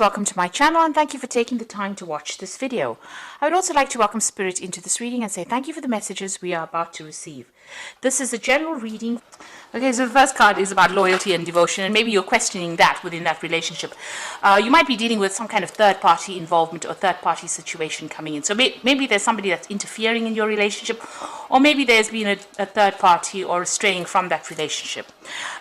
Welcome to my channel and thank you for taking the time to watch this video. I would also like to welcome Spirit into this reading and say thank you for the messages we are about to receive. This is a general reading. Okay, so the first card is about loyalty and devotion, and maybe you're questioning that within that relationship. You might be dealing with some kind of third-party involvement or third-party situation coming in. So maybe there's somebody that's interfering in your relationship, or maybe there's been a third party or straying from that relationship.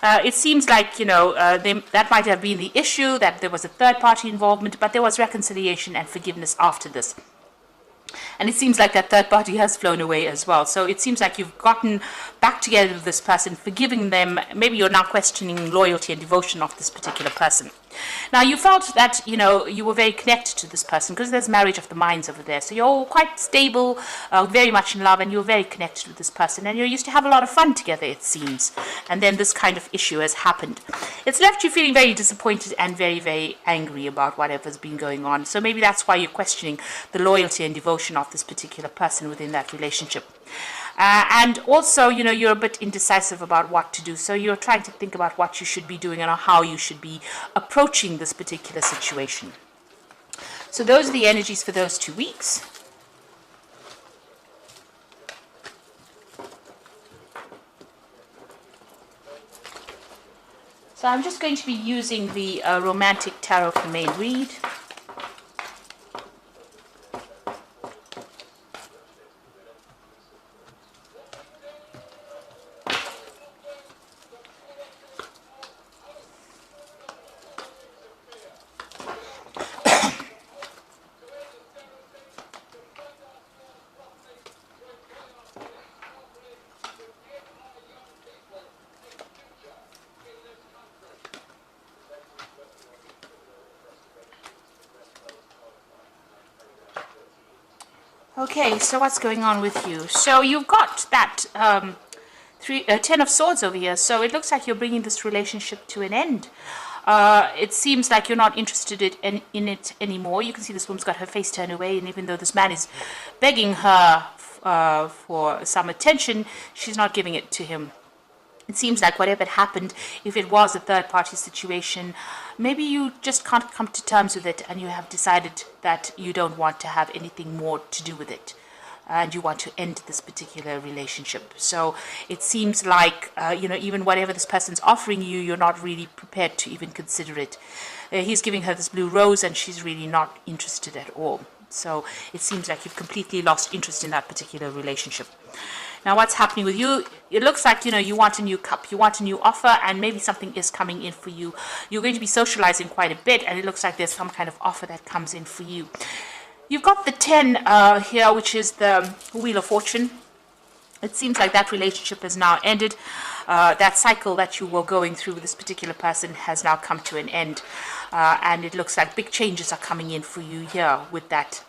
It seems like, that might have been the issue, that there was a third-party involvement, but there was reconciliation and forgiveness after this. And it seems like that third party has flown away as well. So it seems like you've gotten back together with this person, forgiving them. Maybe you're now questioning loyalty and devotion of this particular person. Now, you felt that, you were very connected to this person because there's marriage of the minds over there. So you're quite stable, very much in love, and you're very connected with this person. And you used to have a lot of fun together, it seems. And then this kind of issue has happened. It's left you feeling very disappointed and very, very angry about whatever's been going on. So maybe that's why you're questioning the loyalty and devotion of this particular person within that relationship. And also, you're a bit indecisive about what to do. So you're trying to think about what you should be doing and how you should be approaching this particular situation. So those are the energies for those 2 weeks. So I'm just going to be using the Romantic Tarot for main read. Okay, so what's going on with you? So you've got that 10 of Swords over here. So it looks like you're bringing this relationship to an end. It seems like you're not interested in it anymore. You can see this woman's got her face turned away, and even though this man is begging her for some attention, she's not giving it to him. It seems like whatever happened, if it was a third-party situation, maybe you just can't come to terms with it and you have decided that you don't want to have anything more to do with it. And you want to end this particular relationship. So it seems like, even whatever this person's offering you, you're not really prepared to even consider it. He's giving her this blue rose and she's really not interested at all. So it seems like you've completely lost interest in that particular relationship. Now, what's happening with you? It looks like, you want a new cup, you want a new offer, and maybe something is coming in for you. You're going to be socializing quite a bit, and it looks like there's some kind of offer that comes in for you. You've got the 10 here, which is the Wheel of Fortune. It seems like that relationship has now ended. That cycle that you were going through with this particular person has now come to an end. And it looks like big changes are coming in for you here with that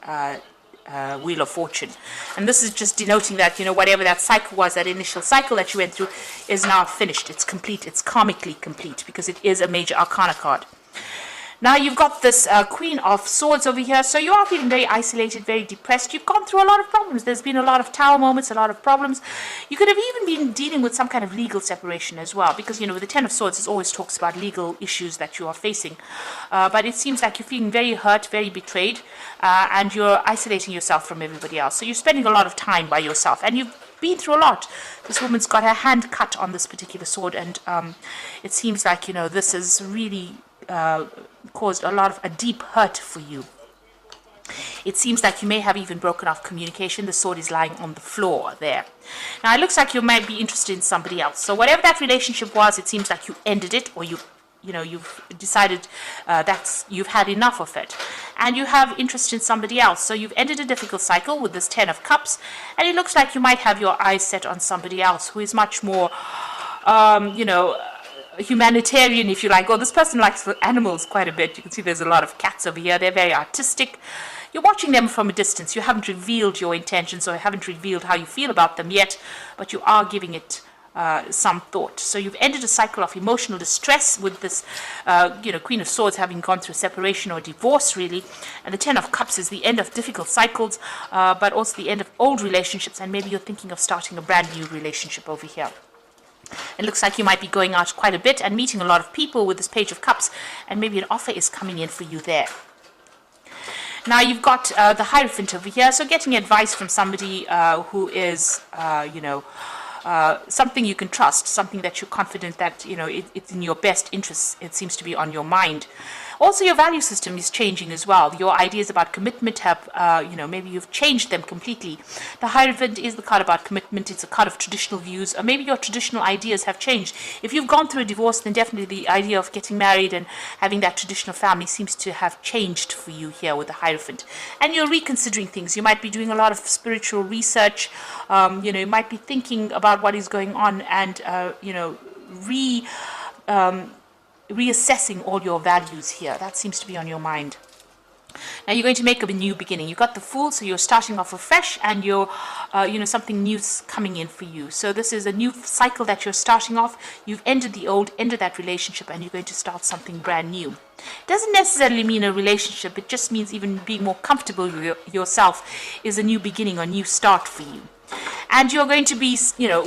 Wheel of Fortune. And this is just denoting that, whatever that cycle was, that initial cycle that you went through is now finished. It's complete. It's karmically complete because it is a major arcana card. Now you've got this Queen of Swords over here. So you are feeling very isolated, very depressed. You've gone through a lot of problems. There's been a lot of tower moments, a lot of problems. You could have even been dealing with some kind of legal separation as well. Because, with the 10 of Swords, it always talks about legal issues that you are facing. But it seems like you're feeling very hurt, very betrayed. And you're isolating yourself from everybody else. So you're spending a lot of time by yourself. And you've been through a lot. This woman's got her hand cut on this particular sword. And it seems like, this is really caused a deep hurt for you. It seems like you may have even broken off communication. The sword is lying on the floor there. Now it looks like you might be interested in somebody else. So whatever that relationship was, it seems like you ended it, or you've decided that you've had enough of it, and you have interest in somebody else. So you've ended a difficult cycle with this 10 of Cups, and it looks like you might have your eyes set on somebody else who is much more humanitarian, if you like. Oh, this person likes animals quite a bit. You can see there's a lot of cats over here. They're very artistic. You're watching them from a distance. You haven't revealed your intentions or haven't revealed how you feel about them yet, but you are giving it some thought. So you've ended a cycle of emotional distress with this, Queen of Swords having gone through separation or divorce, really. And the 10 of Cups is the end of difficult cycles, but also the end of old relationships. And maybe you're thinking of starting a brand new relationship over here. It looks like you might be going out quite a bit and meeting a lot of people with this Page of Cups, and maybe an offer is coming in for you there. Now you've got the Hierophant over here, so getting advice from somebody who is, something you can trust, something that you're confident that, it's in your best interests. It seems to be on your mind. Also, your value system is changing as well. Your ideas about commitment have, maybe you've changed them completely. The Hierophant is the card about commitment. It's a card of traditional views, or maybe your traditional ideas have changed. If you've gone through a divorce, then definitely the idea of getting married and having that traditional family seems to have changed for you here with the Hierophant. And you're reconsidering things. You might be doing a lot of spiritual research. You might be thinking about what is going on and, reassessing all your values here. That seems to be on your mind. Now you're going to make a new beginning. You got the Fool, so you're starting off afresh, and you're, something new's coming in for you. So this is a new cycle that you're starting off. You've ended the old, ended that relationship, and you're going to start something brand new. It doesn't necessarily mean a relationship. It just means even being more comfortable with yourself is a new beginning or new start for you. And you're going to be,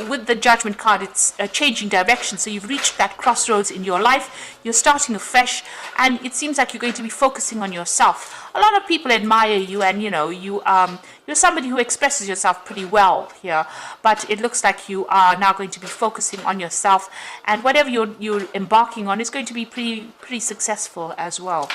with the Judgment card, it's a changing direction. So you've reached that crossroads in your life. You're starting afresh, and it seems like you're going to be focusing on yourself. A lot of people admire you, and you're somebody who expresses yourself pretty well here. But it looks like you are now going to be focusing on yourself, and whatever you're embarking on is going to be pretty successful as well.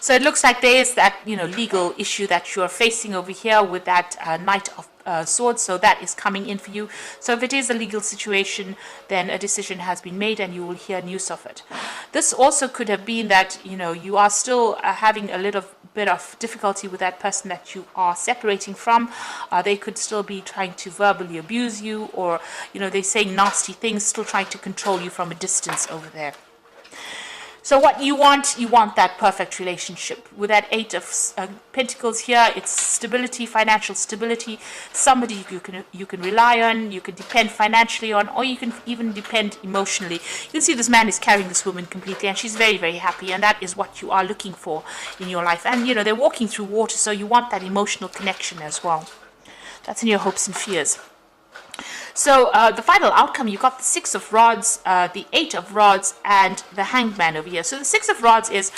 So it looks like there is that, legal issue that you're facing over here with that Knight of Swords. So that is coming in for you. So if it is a legal situation, then a decision has been made and you will hear news of it. This also could have been that, you are still having a little bit of difficulty with that person that you are separating from. They could still be trying to verbally abuse you, or, they're saying nasty things, still trying to control you from a distance over there. So what you want that perfect relationship. With that Eight of Pentacles here, it's stability, financial stability, somebody you can rely on, you can depend financially on, or you can even depend emotionally. You can see this man is carrying this woman completely, and she's very, very happy, and that is what you are looking for in your life. And, they're walking through water, so you want that emotional connection as well. That's in your hopes and fears. So the final outcome, you got the Six of Rods, the Eight of Rods, and the Hanged Man over here. So the Six of Rods is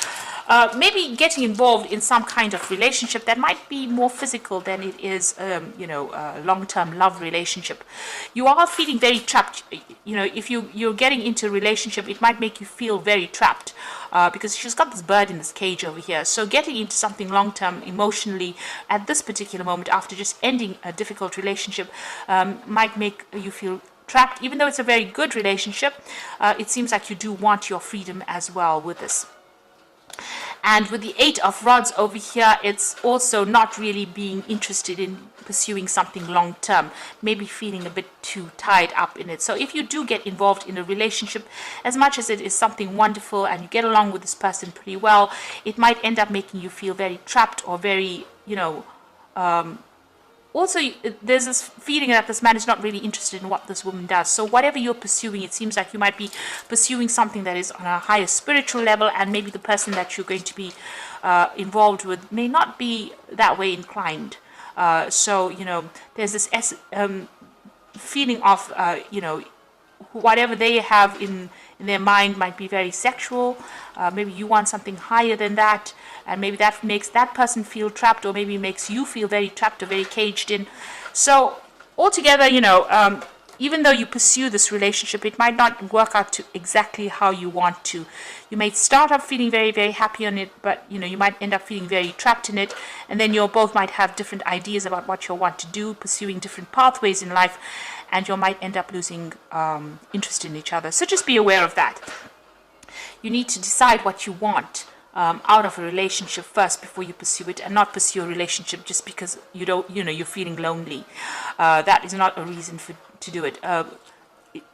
maybe getting involved in some kind of relationship that might be more physical than it is, a long-term love relationship. You are feeling very trapped. If you're getting into a relationship, it might make you feel very trapped because she's got this bird in this cage over here. So getting into something long-term emotionally at this particular moment, after just ending a difficult relationship, might make you feel trapped. Even though it's a very good relationship, it seems like you do want your freedom as well with this. And with the Eight of Rods over here, it's also not really being interested in pursuing something long term, maybe feeling a bit too tied up in it. So if you do get involved in a relationship, as much as it is something wonderful and you get along with this person pretty well, it might end up making you feel very trapped or very, also, there's this feeling that this man is not really interested in what this woman does. So whatever you're pursuing, it seems like you might be pursuing something that is on a higher spiritual level, and maybe the person that you're going to be involved with may not be that way inclined. So, there's this feeling of, whatever they have in their mind might be very sexual. Maybe you want something higher than that, and maybe that makes that person feel trapped, or maybe makes you feel very trapped or very caged in. So altogether, even though you pursue this relationship, it might not work out to exactly how you want to. You may start up feeling very, very happy on it, but you might end up feeling very trapped in it, and then you both might have different ideas about what you want to do, pursuing different pathways in life, and you might end up losing interest in each other. So just be aware of that. You need to decide what you want out of a relationship first before you pursue it, and not pursue a relationship just because you're feeling lonely. That is not a reason to do it.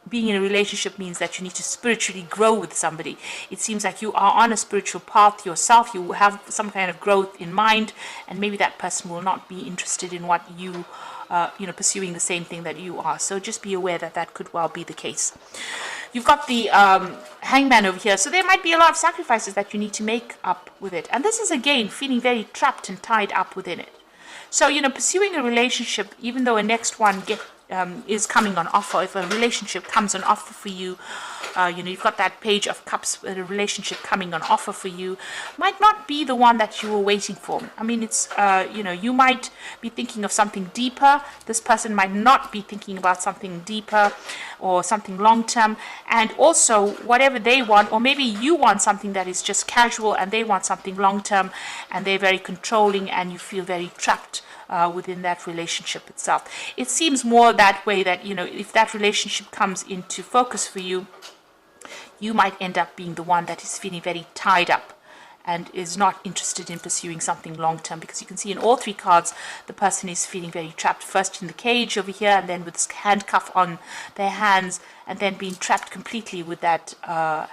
Being in a relationship means that you need to spiritually grow with somebody. It seems like you are on a spiritual path yourself. You have some kind of growth in mind, and maybe that person will not be interested in what you pursuing the same thing that you are. So just be aware that that could well be the case. You've got the Hangman over here. So there might be a lot of sacrifices that you need to make up with it. And this is, again, feeling very trapped and tied up within it. So, pursuing a relationship, even though a next one is coming on offer, if a relationship comes on offer for you, you've got that Page of Cups, a relationship coming on offer for you, might not be the one that you were waiting for. I mean, it's, you might be thinking of something deeper. This person might not be thinking about something deeper or something long term. And also, whatever they want, or maybe you want something that is just casual and they want something long term, and they're very controlling and you feel very trapped within that relationship itself. It seems more that way, that, if that relationship comes into focus for you, you might end up being the one that is feeling very tied up and is not interested in pursuing something long term, because you can see in all three cards the person is feeling very trapped, first in the cage over here, and then with this handcuff on their hands, and then being trapped completely with that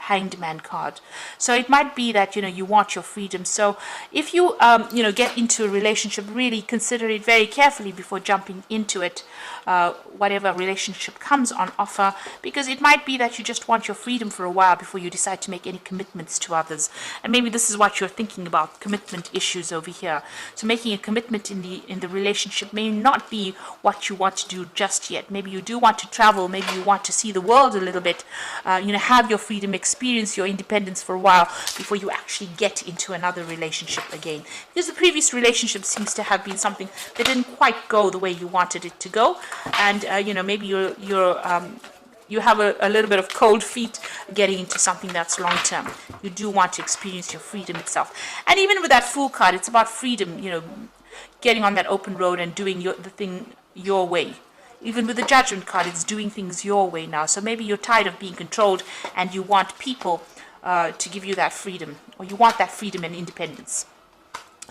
Hanged Man card. So it might be that you want your freedom. So if you get into a relationship, really consider it very carefully before jumping into it, whatever relationship comes on offer, because it might be that you just want your freedom for a while before you decide to make any commitments to others. And maybe this is what you're thinking about, commitment issues over here. So making a commitment in the relationship may not be what you want to do just yet. Maybe you do want to travel, maybe you want to see the world a little bit, have your freedom, experience your independence for a while before you actually get into another relationship again. Because the previous relationship seems to have been something that didn't quite go the way you wanted it to go, and maybe you have a little bit of cold feet getting into something that's long term. You do want to experience your freedom itself. And even with that Fool card, it's about freedom, getting on that open road and doing the thing your way. Even with the Judgment card, it's doing things your way now. So maybe you're tired of being controlled and you want people to give you that freedom, or you want that freedom and independence.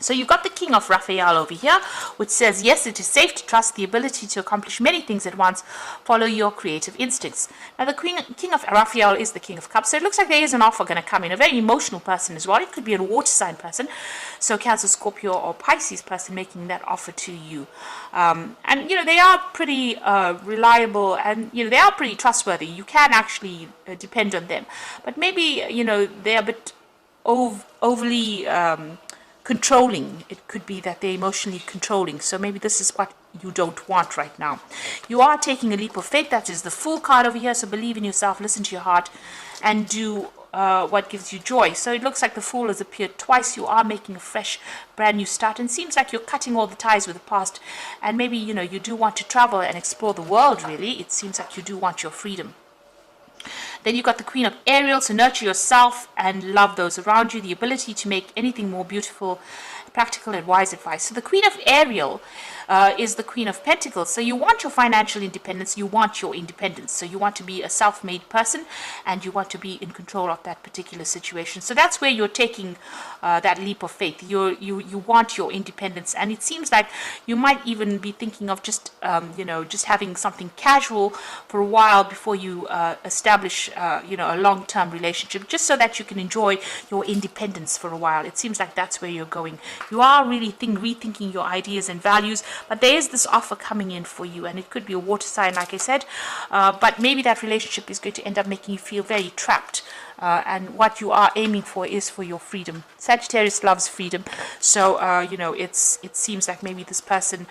So you've got the King of Raphael over here, which says, yes, it is safe to trust the ability to accomplish many things at once. Follow your creative instincts. Now, the King of Raphael is the King of Cups, so it looks like there is an offer going to come in. A very emotional person as well. It could be a water sign person, so Cancer, Scorpio, or Pisces person making that offer to you. And, they are pretty reliable, and, they are pretty trustworthy. You can actually depend on them. But maybe, they're a bit overly controlling. It could be that they're emotionally controlling. So maybe this is what you don't want right now. You are taking a leap of faith. That is the Fool card over here. So believe in yourself, listen to your heart, and do what gives you joy. So it looks like the Fool has appeared twice. You are making a fresh, brand new start, and it seems like you're cutting all the ties with the past. And maybe, you do want to travel and explore the world, really. It seems like you do want your freedom. Then you've got the Queen of Aries, so nurture yourself and love those around you, the ability to make anything more beautiful, practical and wise advice. So the Queen of Aries is the Queen of Pentacles. So you want your financial independence, you want your independence. So you want to be a self-made person and you want to be in control of that particular situation. So that's where you're taking that leap of faith. You want your independence, and it seems like you might even be thinking of just having something casual for a while before you establish a long-term relationship, just so that you can enjoy your independence for a while. It seems like that's where you're going. You are really rethinking your ideas and values, but there is this offer coming in for you, and it could be a water sign, like I said, but maybe that relationship is going to end up making you feel very trapped. And what you are aiming for is for your freedom. Sagittarius loves freedom, so it seems like maybe this person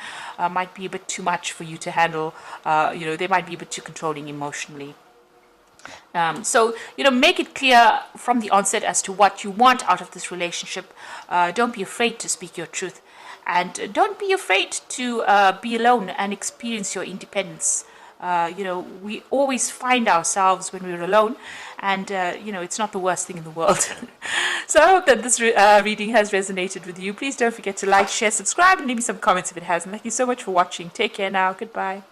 might be a bit too much for you to handle. They might be a bit too controlling emotionally. So make it clear from the onset as to what you want out of this relationship. Don't be afraid to speak your truth, and don't be afraid to be alone and experience your independence. We always find ourselves when we're alone, and it's not the worst thing in the world. So I hope that this reading has resonated with you. Please don't forget to like, share, subscribe, and leave me some comments if it hasn't. Thank you so much for watching. Take care now. Goodbye.